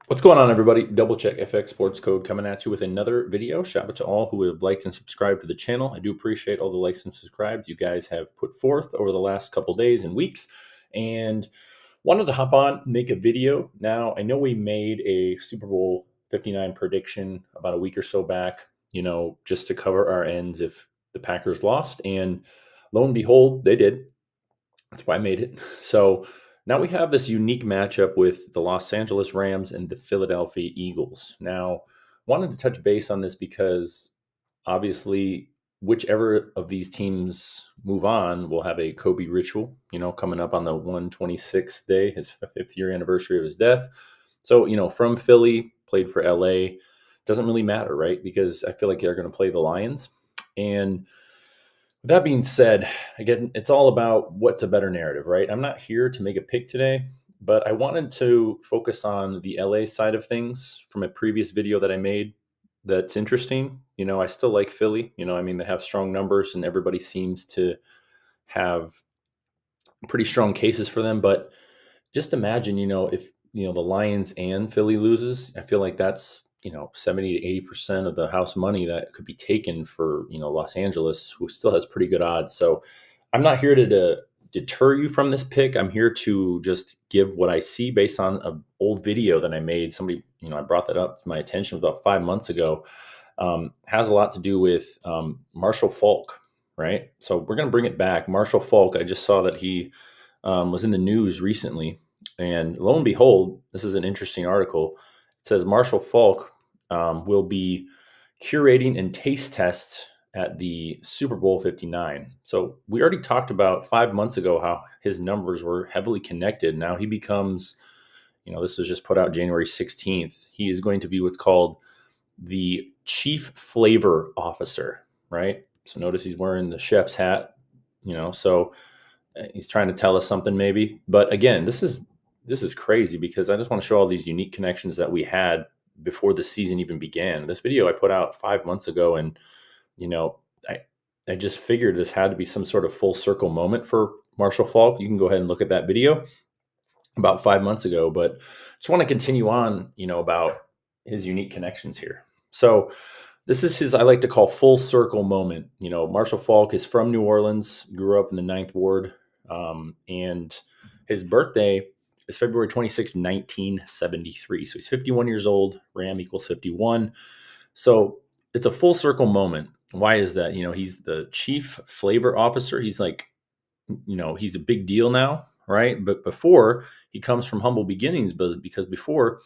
What's going on, everybody? Double Check FX Sports Code coming at you with another video. Shout out to all who have liked and subscribed to the channel. I do appreciate all the likes and subscribes you guys have put forth over the last couple days and weeks. And wanted to hop on, make a video. Now, I know we made a Super Bowl 59 prediction about a week or so back, just to cover our ends if the Packers lost. And lo and behold, they did. That's why I made it. So now we have this unique matchup with the Los Angeles Rams and the Philadelphia Eagles. Now, wanted to touch base on this because obviously, whichever of these teams move on will have a Kobe ritual, coming up on the 126th day, his fifth year anniversary of his death. So, from Philly, played for LA, doesn't really matter, right? Because I feel like they're going to play the Lions. And that being said, again, it's all about what's a better narrative, right? I'm not here to make a pick today, but I wanted to focus on the LA side of things from a previous video that I made that's interesting. I still like Philly. They have strong numbers and everybody seems to have pretty strong cases for them. But just imagine, if, the Lions and Philly loses, I feel like that's 70 to 80% of the house money that could be taken for Los Angeles, who still has pretty good odds. So I'm not here to deter you from this pick. I'm here to just give what I see based on an old video that I made. Somebody, I brought that up to my attention about 5 months ago. Has a lot to do with Marshall Faulk, right? So we're going to bring it back. Marshall Faulk, I just saw that he was in the news recently. And lo and behold, this is an interesting article. It says Marshall Faulk will be curating and taste tests at the Super Bowl 59. So we already talked about 5 months ago how his numbers were heavily connected. Now he becomes, this was just put out January 16th. He is going to be what's called the Chief Flavor Officer, right? So notice he's wearing the chef's hat, so he's trying to tell us something maybe. But again, this is crazy because I just want to show all these unique connections that we had before the season even began. This video I put out 5 months ago, and I I just figured this had to be some sort of full circle moment for Marshall Faulk. You can go ahead and look at that video about 5 months ago, but just want to continue on, about his unique connections here. So this is his, I like to call full circle moment. Marshall Faulk is from New Orleans, grew up in the Ninth Ward, and his birthday is February 26, 1973. So he's 51 years old. Ram equals 51. So it's a full circle moment. Why is that? He's the chief flavor officer. He's like, he's a big deal now, right? But before, he comes from humble beginnings, but because before,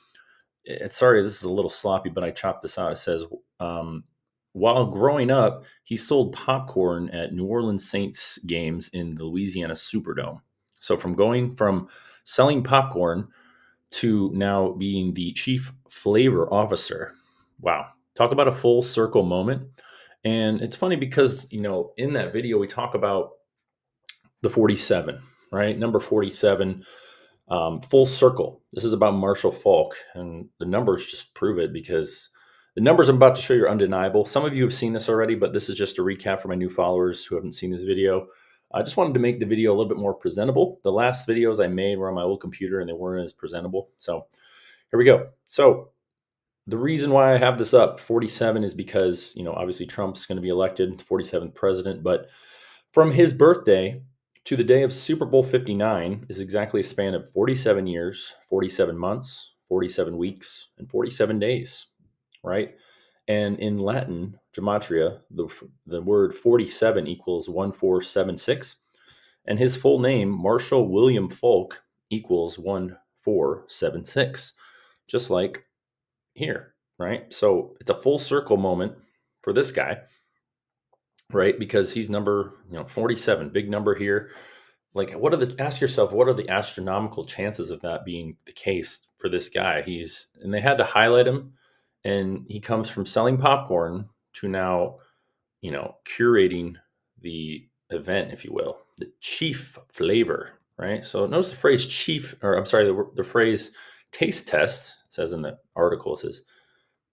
sorry, this is a little sloppy, but I chopped this out. It says, while growing up, he sold popcorn at New Orleans Saints games in the Louisiana Superdome. So from going from selling popcorn to now being the chief flavor officer. Wow. Talk about a full circle moment. And it's funny because, in that video, we talk about the 47, right? Number 47, full circle. This is about Marshall Faulk. And the numbers just prove it because the numbers I'm about to show you are undeniable. Some of you have seen this already, but this is just a recap for my new followers who haven't seen this video. I just wanted to make the video a little bit more presentable. The last videos I made were on my old computer and they weren't as presentable. So here we go. So the reason why I have this up, 47, is because, obviously Trump's going to be elected, 47th president. But from his birthday to the day of Super Bowl 59 is exactly a span of 47 years, 47 months, 47 weeks, and 47 days, right? And in Latin, gematria, the word 47 equals 1476. And his full name, Marshall William Faulk, equals 1476. Just like here, right? So it's a full circle moment for this guy, right? Because he's number 47, big number here. Like, ask yourself, what are the astronomical chances of that being the case for this guy? And they had to highlight him, and he comes from selling popcorn to now, curating the event, if you will, the chief flavor, right? So notice the phrase chief, or I'm sorry, the phrase taste test. It says in the article, it says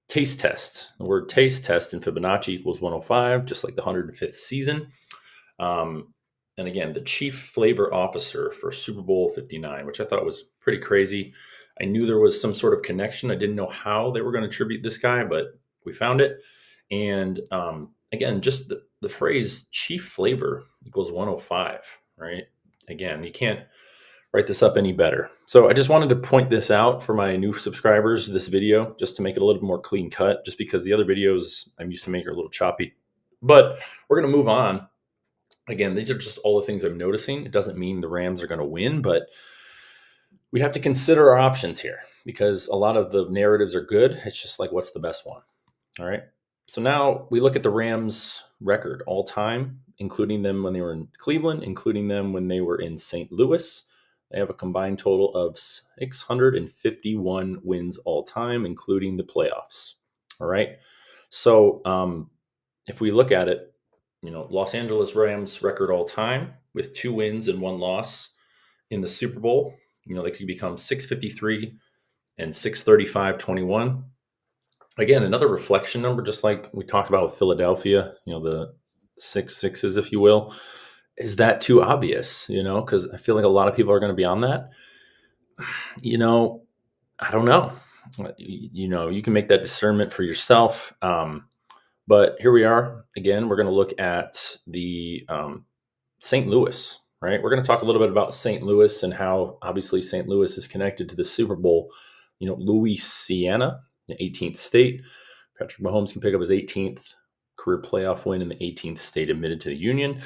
taste test. The word taste test in Fibonacci equals 105, just like the 105th season. And again, the chief flavor officer for Super Bowl 59, which I thought was pretty crazy. I knew there was some sort of connection. I didn't know how they were going to attribute this guy, but we found it. And again, just the phrase chief flavor equals 105, right? Again, you can't write this up any better. So I just wanted to point this out for my new subscribers, this video, just to make it a little more clean cut, just because the other videos I'm used to make are a little choppy. But we're going to move on. Again, these are just all the things I'm noticing. It doesn't mean the Rams are going to win, but we have to consider our options here because a lot of the narratives are good. It's just like, what's the best one? All right. So now we look at the Rams record all time, including them when they were in Cleveland, including them when they were in St. Louis. They have a combined total of 651 wins all time, including the playoffs. All right. So if we look at it, Los Angeles Rams record all time with 2 wins and 1 loss in the Super Bowl. They could become 653 and 635-21. Again, another reflection number, just like we talked about with Philadelphia, the 6-6s, if you will. Is that too obvious? Because I feel like a lot of people are going to be on that. I don't know. You can make that discernment for yourself. But here we are. Again, we're going to look at the St. Louis, right? We're going to talk a little bit about St. Louis and how obviously St. Louis is connected to the Super Bowl. Louisiana, the 18th state. Patrick Mahomes can pick up his 18th career playoff win in the 18th state admitted to the Union.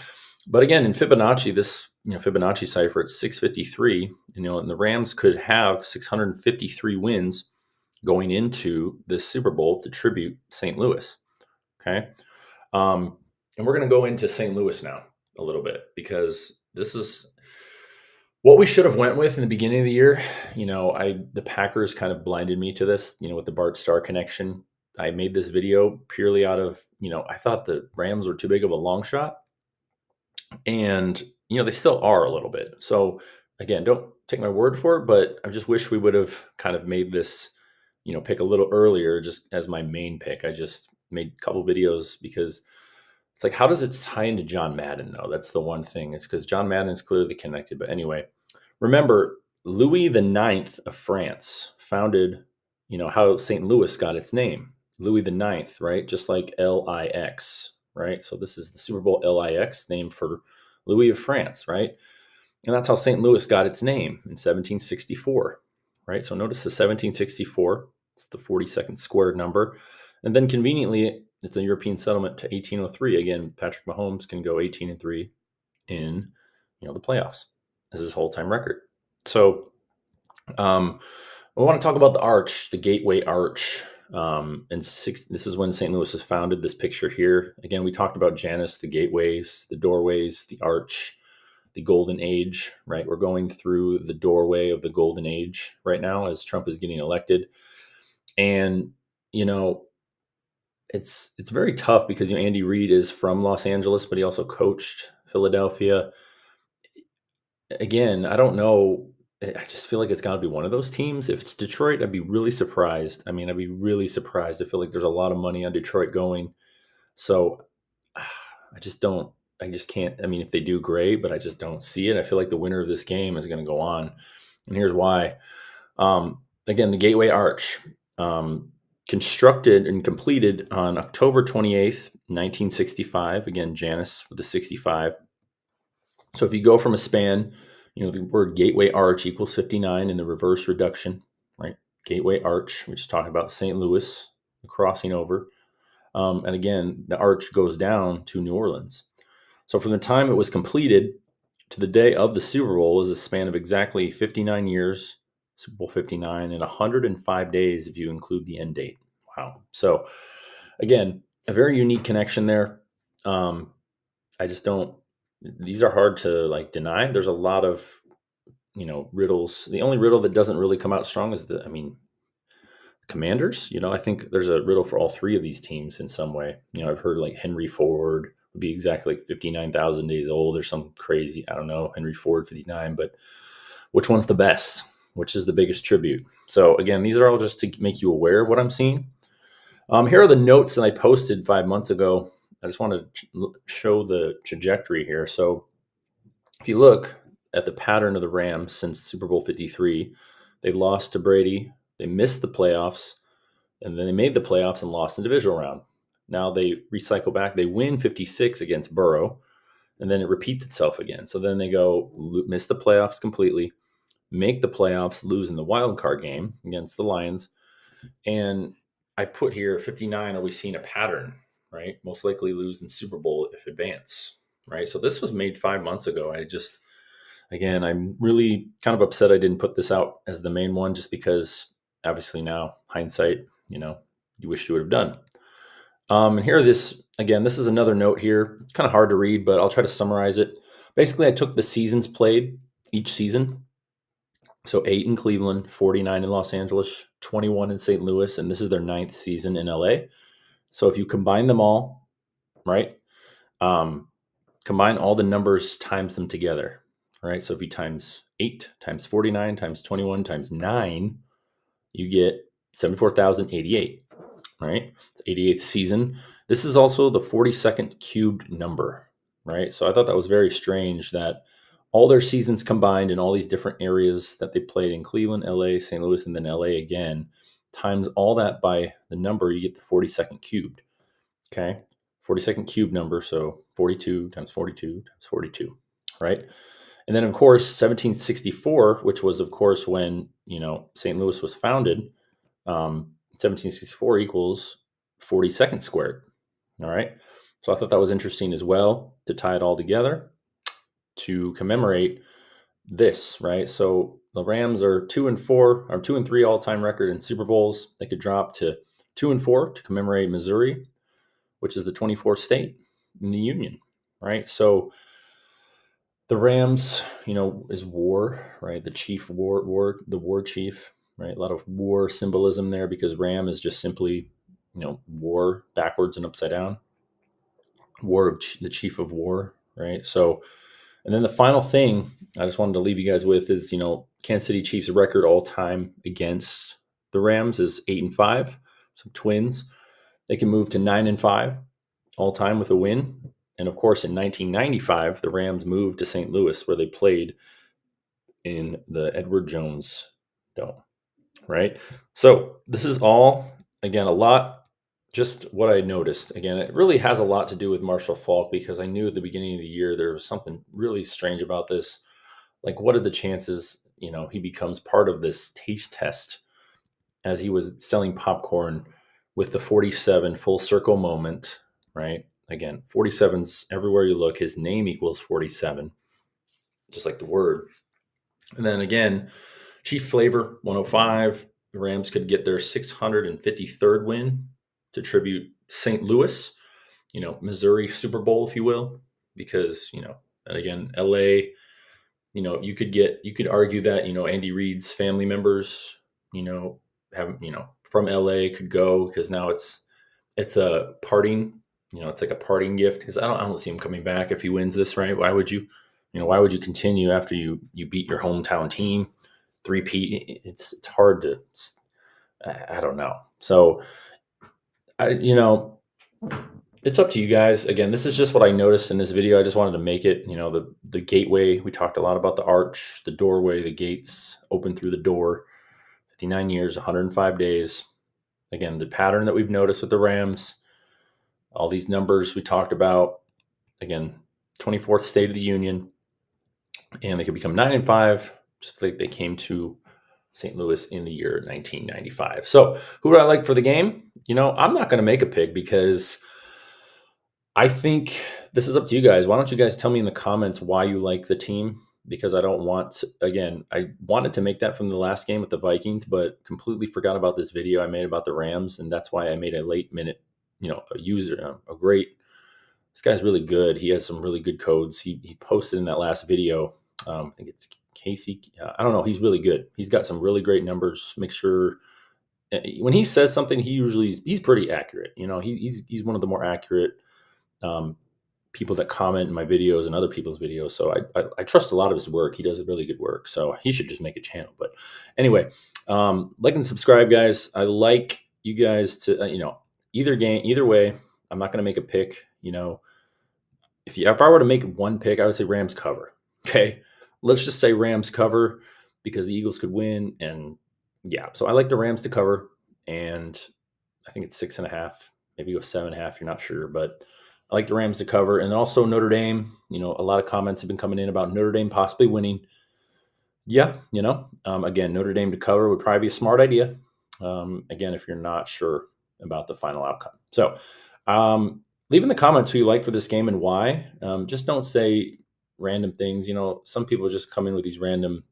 But again, in Fibonacci, this Fibonacci cipher at 653, and the Rams could have 653 wins going into this Super Bowl to tribute St. Louis. Okay. And we're going to go into St. Louis now a little bit because this is what we should have went with in the beginning of the year. The Packers kind of blinded me to this, with the Bart Starr connection. I made this video purely out of, I thought the Rams were too big of a long shot. And, they still are a little bit. So again, don't take my word for it, but I just wish we would have kind of made this, pick a little earlier just as my main pick. I just made a couple videos because it's like, how does it tie into John Madden though? That's the one thing. It's because John Madden is clearly connected. But anyway, remember Louis the Ninth of France founded, how St. Louis got its name. Louis the Ninth, right? Just like LIX, right? So this is the Super Bowl LIX, named for Louis of France, right? And that's how St. Louis got its name in 1764, right? So notice the 1764, it's the 42nd squared number. And then conveniently, it's a European settlement to 1803. Again, Patrick Mahomes can go 18-3 in, the playoffs as his whole-time record. So I want to talk about the arch, the Gateway Arch. This is when St. Louis was founded, this picture here. Again, we talked about Janus, the gateways, the doorways, the arch, the golden age, right? We're going through the doorway of the golden age right now as Trump is getting elected. And, it's very tough because, Andy Reid is from Los Angeles, but he also coached Philadelphia. Again, I don't know. I just feel like it's got to be one of those teams. If it's Detroit, I'd be really surprised. I'd be really surprised. I feel like there's a lot of money on Detroit going. So I just can't. If they do, great, but I just don't see it. I feel like the winner of this game is going to go on. And here's why. Again, the Gateway Arch, constructed and completed on October 28th, 1965. Again, Janus with the 65. So if you go from a span, the word Gateway Arch equals 59 in the reverse reduction, right? Gateway Arch, which is talking about St. Louis, crossing over. And again, the arch goes down to New Orleans. So from the time it was completed to the day of the Super Bowl is a span of exactly 59 years, Super Bowl 59, and 105 days if you include the end date. Wow. So again, a very unique connection there. I just don't, these are hard to deny. There's a lot of, riddles. The only riddle that doesn't really come out strong is Commanders. I think there's a riddle for all 3 of these teams in some way. I've heard Henry Ford would be exactly 59,000 days old or something crazy. I don't know, Henry Ford 59, but which one's the best? Which is the biggest tribute? So again, these are all just to make you aware of what I'm seeing. Here are the notes that I posted 5 months ago. I just want to show the trajectory here. So if you look at the pattern of the Rams since Super Bowl 53, They lost to Brady. They missed the playoffs, and then they made the playoffs and lost in the divisional round. Now they recycle back. They win 56 against Burrow, and then it repeats itself again. So then they go miss the playoffs completely, make the playoffs, lose in the wild card game against the Lions. And I put here 59, are we seeing a pattern, right? Most likely lose in Super Bowl if advance, right? So this was made 5 months ago. Again, I'm really kind of upset I didn't put this out as the main one, just because obviously now hindsight, you wish you would have done. And here, this is another note here. It's kind of hard to read, but I'll try to summarize it. Basically, I took the seasons played each season. So 8 in Cleveland, 49 in Los Angeles, 21 in St. Louis, and this is their 9th season in LA. So if you combine them all, right, combine all the numbers, times them together, right? So if you times 8 times 49 times 21 times 9, you get 74,088, right? It's 88th season. This is also the 42nd cubed number, right? So I thought that was very strange that all their seasons combined in all these different areas that they played in Cleveland, LA, St. Louis, and then LA again, times all that by the number, you get the 42nd cubed. Okay. 42nd cube number. So 42 times 42 times 42, right? And then, of course, 1764, which was, of course, when, St. Louis was founded, 1764 equals 42nd squared. All right. So I thought that was interesting as well to tie it all together to commemorate this, right? So the Rams are 2-4, or 2-3 all-time record in Super Bowls. They could drop to 2-4 to commemorate Missouri, which is the 24th state in the Union, right? So the Rams, is war, right? The chief the war chief, right? A lot of war symbolism there, because Ram is just simply, war backwards and upside down. War of the chief of war, right? So, and then the final thing I just wanted to leave you guys with is, Kansas City Chiefs record all time against the Rams is 8-5. So Twins, they can move to 9-5 all time with a win. And of course, in 1995, the Rams moved to St. Louis, where they played in the Edward Jones Dome, right? So this is all, again, a lot, just what I noticed. Again, it really has a lot to do with Marshall Faulk, because I knew at the beginning of the year there was something really strange about this. Like, what are the chances, he becomes part of this taste test, as he was selling popcorn with the 47 full circle moment, right? Again, 47's everywhere you look. His name equals 47, just like the word. And then again, Chief Flavor 105. The Rams could get their 653rd win to tribute St. Louis, Missouri Super Bowl, if you will, because, and again, LA, you could argue that, Andy Reid's family members, have, from LA could go, because now it's a parting, it's like a parting gift, because I don't see him coming back if he wins this, right? Why would you continue after you beat your hometown team? Three-peat, it's hard to, I don't know. So it's up to you guys. Again, this is just what I noticed in this video. I just wanted to make it, the gateway. We talked a lot about the arch, the doorway, the gates open through the door. 59 years, 105 days. Again, the pattern that we've noticed with the Rams, all these numbers we talked about. Again, 24th state of the Union, and they could become 9-5, just like they came to St. Louis in the year 1995. So who do I like for the game? I'm not going to make a pick, because I think this is up to you guys. Why don't you guys tell me in the comments why you like the team? Because I don't want to, again, I wanted to make that from the last game with the Vikings, but completely forgot about this video I made about the Rams. And that's why I made a late minute, this guy's really good. He has some really good codes. He posted in that last video. I think it's Casey. I don't know. He's really good. He's got some really great numbers. Make sure when he says something, he's pretty accurate. He's one of the more accurate people that comment in my videos and other people's videos. So I trust a lot of his work. He does a really good work. So he should just make a channel. But anyway, like and subscribe, guys. I like you guys to, either way, I'm not going to make a pick. If I were to make one pick, I would say Rams cover. Okay. Let's just say Rams cover. because the Eagles could win. And yeah, so I like the Rams to cover, and I think it's 6.5, maybe go 7.5. You're not sure, but I like the Rams to cover. And also Notre Dame. A lot of comments have been coming in about Notre Dame possibly winning. Yeah, again, Notre Dame to cover would probably be a smart idea. Again, if you're not sure about the final outcome. So, leave in the comments who you like for this game and why. Just don't say random things. Some people just come in with these random,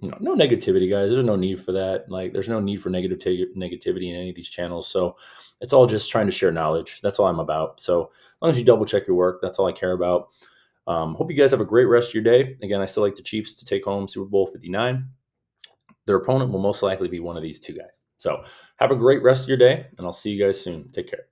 no negativity, guys. There's no need for that. Like, there's no need for negativity in any of these channels. So, it's all just trying to share knowledge. That's all I'm about. So, as long as you double check your work, that's all I care about. Hope you guys have a great rest of your day. Again, I still like the Chiefs to take home Super Bowl 59. Their opponent will most likely be one of these two guys. So have a great rest of your day, and I'll see you guys soon. Take care.